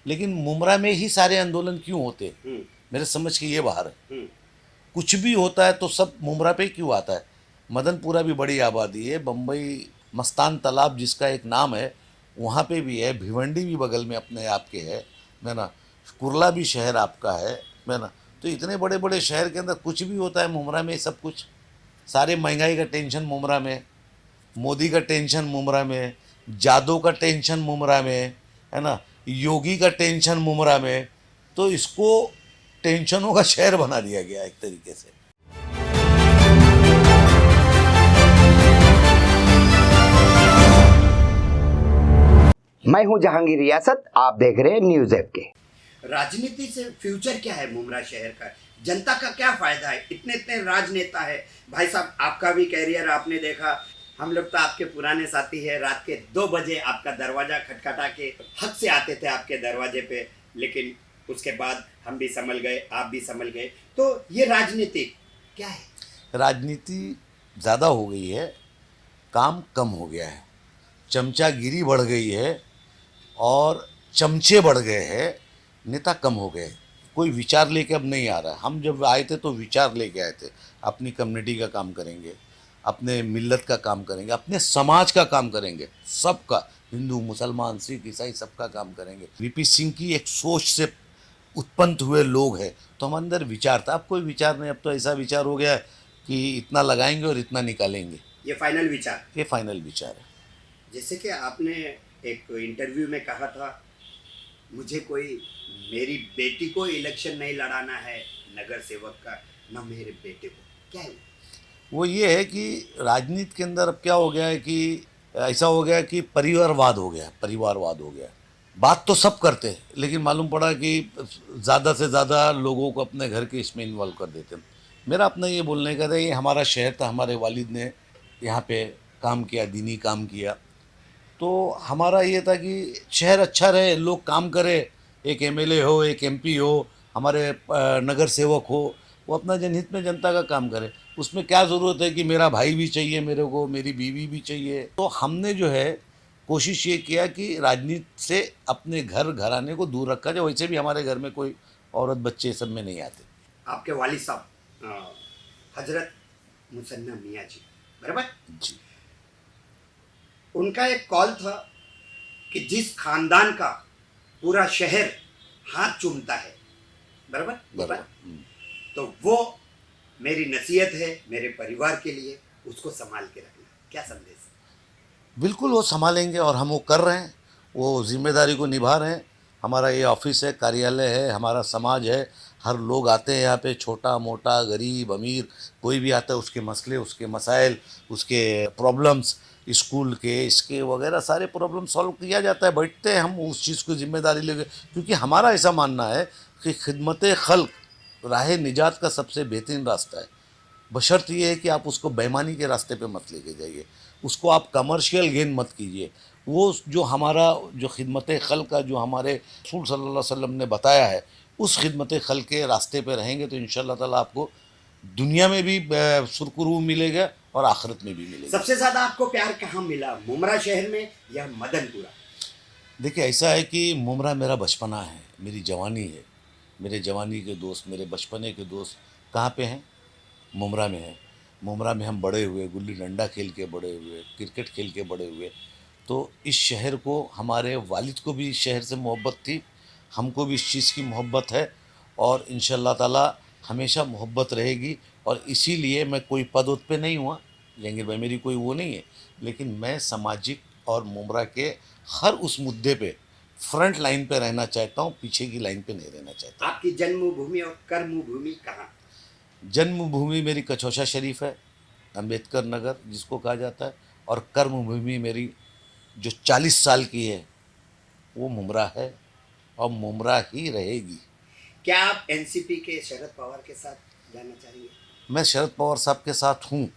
लेकिन मुमरा में ही सारे आंदोलन क्यों होते, मेरे समझ के ये बाहर है। कुछ भी होता है तो सब मुमरा पे क्यों आता है। मदनपुरा भी बड़ी आबादी है, बम्बई मस्तान तालाब जिसका एक नाम है वहाँ पे भी है, भिवंडी भी बगल में अपने आपके है ना, कुर्ला भी शहर आपका है ना। तो इतने बड़े बड़े शहर के अंदर कुछ भी होता है मुमरा में सब कुछ। सारे महंगाई का टेंशन मुमरा में, मोदी का टेंशन मुमरा में, जादव का टेंशन मुमरा में, है ना, योगी का टेंशन मुमरा में। तो इसको टेंशनों का शहर बना दिया गया एक तरीके से। मैं हूं जहांगीर रियासत, आप देख रहे हैं न्यूज ऐप के। राजनीति से फ्यूचर क्या है मुमरा शहर का, जनता का क्या फायदा है? इतने इतने राजनेता है भाई साहब, आपका भी कैरियर आपने देखा, हम लोग तो आपके पुराने साथी है। रात के 2 बजे आपका दरवाजा खटखटा के हक से आते थे आपके दरवाजे पे, लेकिन उसके बाद हम भी संभल गए, आप भी संभल गए। तो ये राजनीति क्या है? राजनीति ज़्यादा हो गई है, काम कम हो गया है, चमचागिरी बढ़ गई है और चमचे बढ़ गए हैं, नेता कम हो गए। कोई विचार लेके अब नहीं आ रहा है। हम जब आए थे तो विचार लेके आए थे, अपनी कम्युनिटी का काम करेंगे, अपने मिल्लत का काम करेंगे, अपने समाज का काम करेंगे, सबका, हिंदू मुसलमान सिख ईसाई सबका काम करेंगे। वीपी सिंह की एक सोच से उत्पन्न हुए लोग हैं, तो हम अंदर विचार था। अब कोई विचार नहीं, अब तो ऐसा विचार हो गया है कि इतना लगाएंगे और इतना निकालेंगे। ये फाइनल विचार, ये फाइनल विचार है। जैसे कि आपने एक इंटरव्यू में कहा था, मुझे कोई मेरी बेटी को इलेक्शन नहीं लड़ाना है नगर सेवक का, ना मेरे बेटे को। क्या है वो ये है कि राजनीति के अंदर अब क्या हो गया है कि ऐसा हो गया कि परिवारवाद हो गया, परिवारवाद हो गया। बात तो सब करते हैं, लेकिन मालूम पड़ा कि ज़्यादा से ज़्यादा लोगों को अपने घर के इसमें इन्वॉल्व कर देते हैं। मेरा अपना ये बोलने का था, ये हमारा शहर था, हमारे वालिद ने यहाँ पे काम किया, दीनी काम किया, तो हमारा ये था कि शहर अच्छा रहे, लोग काम करें, एक एमएलए हो, एक एमपी हो, हमारे नगर सेवक हो, वो अपना जनहित में जनता का काम करे। उसमें क्या ज़रूरत है कि मेरा भाई भी चाहिए मेरे को, मेरी बीवी भी चाहिए। तो हमने जो है कोशिश ये किया कि राजनीति से अपने घर घराने को दूर रखा जाए। वैसे भी हमारे घर में कोई औरत बच्चे सब में नहीं आते। आपके वालिद साहब हजरत मुसन्ना मियाँ जी, बराबर, जी, उनका एक कॉल था कि जिस खानदान का पूरा शहर हाथ चूमता है, बराबर बराबर। तो वो मेरी नसीहत है मेरे परिवार के लिए, उसको संभाल के रखना। क्या संदेश? बिल्कुल वो संभालेंगे और हम वो कर रहे हैं, वो जिम्मेदारी को निभा रहे हैं। हमारा ये ऑफिस है, कार्यालय है, हमारा समाज है, हर लोग आते हैं यहाँ पे, छोटा मोटा गरीब अमीर कोई भी आता है, उसके मसले, उसके मसाइल, उसके प्रॉब्लम्स, स्कूल के इसके वगैरह सारे प्रॉब्लम सॉल्व किया जाता है। बैठते हैं हम उस चीज़ को जिम्मेदारी लेके, क्योंकि हमारा ऐसा मानना है कि खिदमत खल्क राह निजात का सबसे बेहतरीन रास्ता है। बशर्त ये है कि आप उसको बेईमानी के रास्ते पे मत लेके जाइए, उसको आप कमर्शियल गेन मत कीजिए। वो जो हमारा जो खिदमत खल्क का जो हमारे रसूल सल्लल्लाहु अलैहि वसल्लम ने बताया है, उस खिदमत खल्क के रास्ते पे रहेंगे तो इंशाअल्लाह ताला आपको दुनिया में भी सुरकुरू मिलेगा और आखिरत में भी मिलेगा। सबसे ज्यादा आपको प्यार कहाँ मिला, मुमरा शहर में या मदनपुरा? देखिए ऐसा है कि मुमरा मेरा बचपना है, मेरी जवानी है। मेरे जवानी के दोस्त, मेरे बचपने के दोस्त कहाँ पे हैं? मुमरा में है। मुमरा में हम बड़े हुए, गुल्ली डंडा खेल के बड़े हुए, क्रिकेट खेल के बड़े हुए। तो इस शहर को, हमारे वालिद को भी इस शहर से मोहब्बत थी, हमको भी इस चीज़ की मोहब्बत है और इंशाअल्लाह ताला हमेशा मोहब्बत रहेगी। और इसीलिए मैं कोई पद उद पे नहीं हुआ जहांगीर भाई, मेरी कोई वो नहीं है, लेकिन मैं सामाजिक और मुमरा के हर उस मुद्दे पे फ्रंट लाइन पे रहना चाहता हूँ, पीछे की लाइन पे नहीं रहना चाहता। आपकी जन्मभूमि और कर्मभूमि कहाँ? जन्मभूमि मेरी कचौशा शरीफ है, अम्बेडकर नगर जिसको कहा जाता है, और कर्मभूमि मेरी जो 40 साल की है वो मुमरा है और मुमरा ही रहेगी। क्या आप एनसीपी के शरद पवार के साथ जाना चाहेंगे? मैं शरद पवार साहब के साथ हूँ,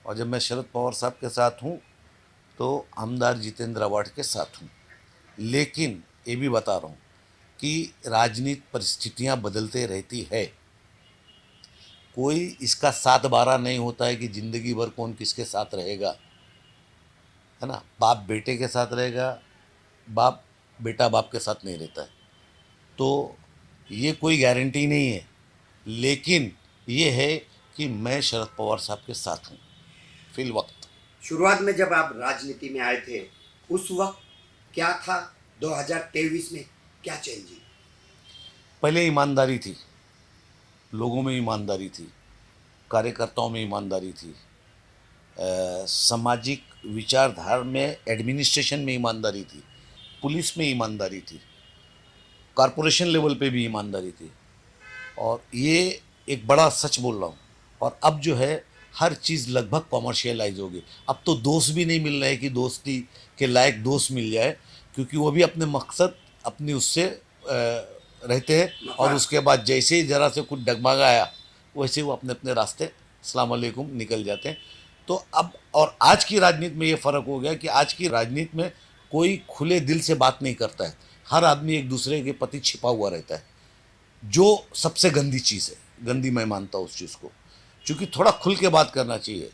और जब मैं शरद पवार साहब के साथ हूँ तो हमदार जितेंद्र अवार्ड के साथ हूँ। लेकिन ये भी बता रहा हूँ कि राजनीतिक परिस्थितियाँ बदलते रहती है, कोई इसका 7-12 नहीं होता है कि ज़िंदगी भर कौन किसके साथ रहेगा, है ना। बाप बेटे के साथ रहेगा, बाप बेटा बाप के साथ नहीं रहता है। तो ये कोई गारंटी नहीं है, लेकिन ये है कि मैं शरद पवार साहब के साथ हूँ फिल वक्त। शुरुआत में जब आप राजनीति में आए थे उस वक्त क्या था, 2023 में क्या चेंज हुई? पहले ईमानदारी थी, लोगों में ईमानदारी थी, कार्यकर्ताओं में ईमानदारी थी, सामाजिक विचारधारा में, एडमिनिस्ट्रेशन में ईमानदारी थी, पुलिस में ईमानदारी थी, कॉरपोरेशन लेवल पे भी ईमानदारी थी। और ये एक बड़ा सच बोल रहा हूँ। और अब जो है हर चीज़ लगभग कॉमर्शियलाइज होगी। अब तो दोस्त भी नहीं मिल रहे हैं कि दोस्ती के लायक दोस्त मिल जाए, क्योंकि वो भी अपने मकसद अपनी उससे रहते हैं, और उसके बाद जैसे ही ज़रा से कुछ डगमगाया वैसे वो अपने अपने रास्ते अस्सलाम वालेकुम निकल जाते हैं। तो अब और आज की राजनीति में ये फ़र्क हो गया कि आज की राजनीति में कोई खुले दिल से बात नहीं करता है, हर आदमी एक दूसरे के प्रति छिपा हुआ रहता है, जो सबसे गंदी चीज़ है। गंदी मैं मानता हूँ उस चीज़ को, क्योंकि थोड़ा खुल के बात करना चाहिए।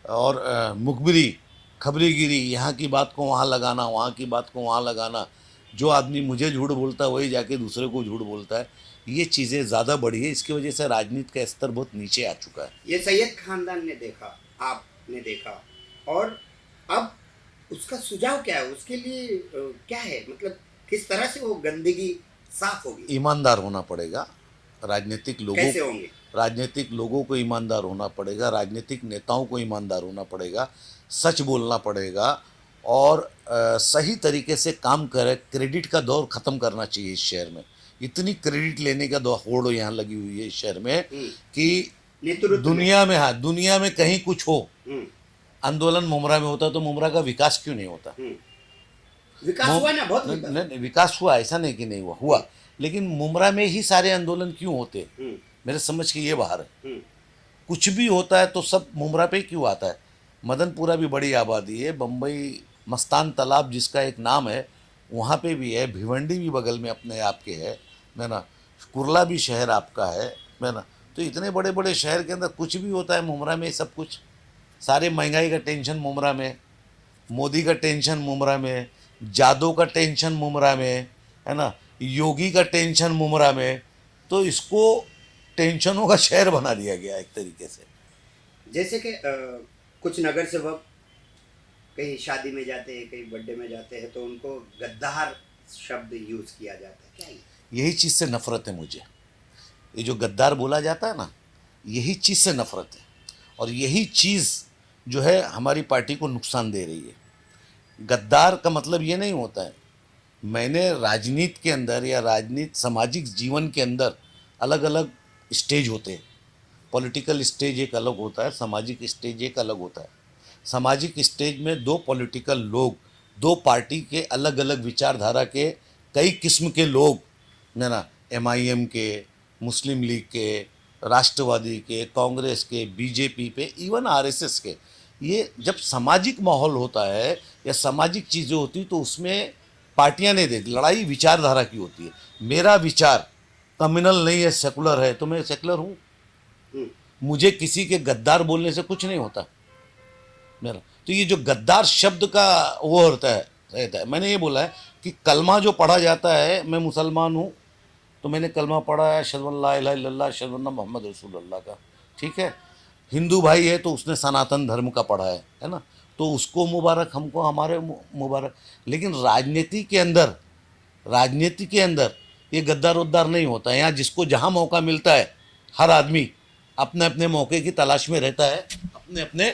और मुखबिरी, खबरीगिरी, यहाँ की बात को वहाँ लगाना, वहाँ की बात को वहाँ लगाना, जो आदमी मुझे झूठ बोलता है वही जाके दूसरे को झूठ बोलता है, ये चीज़ें ज़्यादा बढ़ी है। इसकी वजह से राजनीति का स्तर बहुत नीचे आ चुका है। ये सैयद खानदान ने देखा, आपने देखा, और अब उसका सुझाव क्या है, उसके लिए क्या है, मतलब किस तरह से वो गंदगी साफ होगी? ईमानदार होना पड़ेगा राजनीतिक कैसे लोगों होंगे? राजनीतिक लोगों को ईमानदार होना पड़ेगा, राजनीतिक नेताओं को ईमानदार होना पड़ेगा, सच बोलना पड़ेगा, और सही तरीके से काम करे। क्रेडिट का दौर ख़त्म करना चाहिए इस शहर में। इतनी क्रेडिट लेने का दौर होड़ यहाँ लगी हुई है इस शहर में कि नेतृत्व में। दुनिया में कहीं कुछ हो, हम्म, आंदोलन मुमरा में होता तो मुमरा का विकास क्यों नहीं होता? विकास हुआ ना, बहुत विकास। नहीं, विकास हुआ, ऐसा नहीं कि नहीं हुआ, लेकिन मुमरा में ही सारे आंदोलन क्यों होते? मेरे समझ के ये बाहर है। कुछ भी होता है तो सब मुमरा पे क्यों आता है? मदनपुरा भी बड़ी आबादी है, बम्बई मस्तान तालाब जिसका एक नाम है वहाँ पे भी है, भिवंडी भी बगल में अपने आप के है ना, कुरला भी शहर आपका है ना। तो इतने बड़े बड़े शहर के अंदर कुछ भी होता है मुमरा में सब कुछ। सारे महंगाई का टेंशन मुमरा में, मोदी का टेंशन मुमरा में, जादव का टेंशन मुमरा में, है ना, योगी का टेंशन मुमरा में। तो इसको टेंशनों का शहर बना दिया गया एक तरीके से। जैसे कि कुछ नगर सेवक कहीं शादी में जाते हैं, कहीं बर्थडे में जाते हैं, तो उनको गद्दार शब्द यूज किया जाता है, क्या ये? यही चीज़ से नफरत है मुझे। ये जो गद्दार बोला जाता है ना, यही चीज़ से नफरत है, और यही चीज़ जो है हमारी पार्टी को नुकसान दे रही है। गद्दार का मतलब ये नहीं होता है। मैंने राजनीति के अंदर या राजनीति सामाजिक जीवन के अंदर अलग अलग स्टेज होते हैं। पॉलिटिकल स्टेज एक अलग होता है, सामाजिक स्टेज एक अलग होता है। सामाजिक स्टेज में दो पॉलिटिकल लोग, दो पार्टी के अलग अलग विचारधारा के कई किस्म के लोग, है ना, MIM के, मुस्लिम लीग के, राष्ट्रवादी के, कांग्रेस के, बीजेपी पे, इवन RSS के, ये जब सामाजिक माहौल होता है या सामाजिक चीज़ें होती तो उसमें पार्टियां नहीं देती, लड़ाई विचारधारा की होती है। मेरा विचार कम्युनल नहीं है, सेकुलर है, तो मैं सेकुलर हूँ। मुझे किसी के गद्दार बोलने से कुछ नहीं होता मेरा। तो ये जो गद्दार शब्द का वो होता है, रहता है, मैंने ये बोला है कि कलमा जो पढ़ा जाता है, मैं मुसलमान हूँ तो मैंने कलमा पढ़ा है अशहदु अल्ला इलाहा इल्लल्लाह अशहदु अन्ना मोहम्मद रसूलुल्लाह का, ठीक है। हिंदू भाई है तो उसने सनातन धर्म का पढ़ा है ना, तो उसको मुबारक, हमको हमारे मुबारक। लेकिन राजनीति के अंदर ये गद्दार उद्दार नहीं होता है। यहाँ जिसको जहाँ मौका मिलता है, हर आदमी अपने अपने मौके की तलाश में रहता है, अपने अपने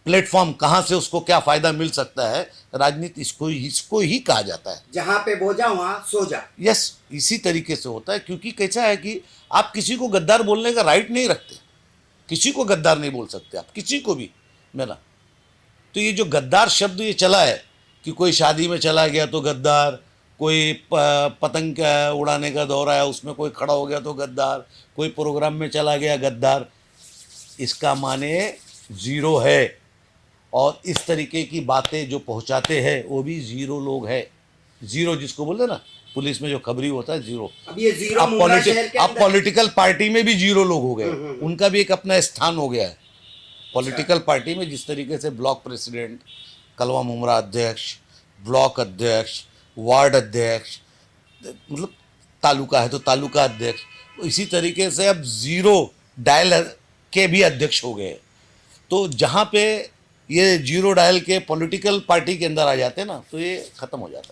प्लेटफॉर्म कहाँ से उसको क्या फ़ायदा मिल सकता है। राजनीति इसको ही कहा जाता है। जहाँ पे बोझा वहाँ सो जा। यस, इसी तरीके से होता है, क्योंकि कैसा है कि आप किसी को गद्दार बोलने का राइट नहीं रखते, किसी को गद्दार नहीं बोल सकते आप, किसी को भी, मेरा। तो ये जो गद्दार शब्द ये चला है कि कोई शादी में चला गया तो गद्दार, कोई पतंग उड़ाने का दौर आया उसमें कोई खड़ा हो गया तो गद्दार, कोई प्रोग्राम में चला गया गद्दार, इसका माने ज़ीरो है। और इस तरीके की बातें जो पहुंचाते हैं वो भी ज़ीरो लोग हैं। ज़ीरो जिसको बोलते हैं ना, पुलिस में जो खबरी होता है ज़ीरो। अब ये जीरो मुमरा शहर के अब अंदर- पॉलिटिकल पार्टी में भी ज़ीरो लोग हो गए, उनका भी एक अपना स्थान हो गया है पॉलिटिकल पार्टी में। जिस तरीके से ब्लॉक प्रेसिडेंट, कलवा मुमरा अध्यक्ष, ब्लॉक अध्यक्ष, वार्ड अध्यक्ष, मतलब तालुका है तो तालुका अध्यक्ष, तो इसी तरीके से अब जीरो डायल के भी अध्यक्ष हो गए। तो जहाँ पे ये जीरो डायल के पॉलिटिकल पार्टी के अंदर आ जाते हैं ना, तो ये खत्म हो जाता है।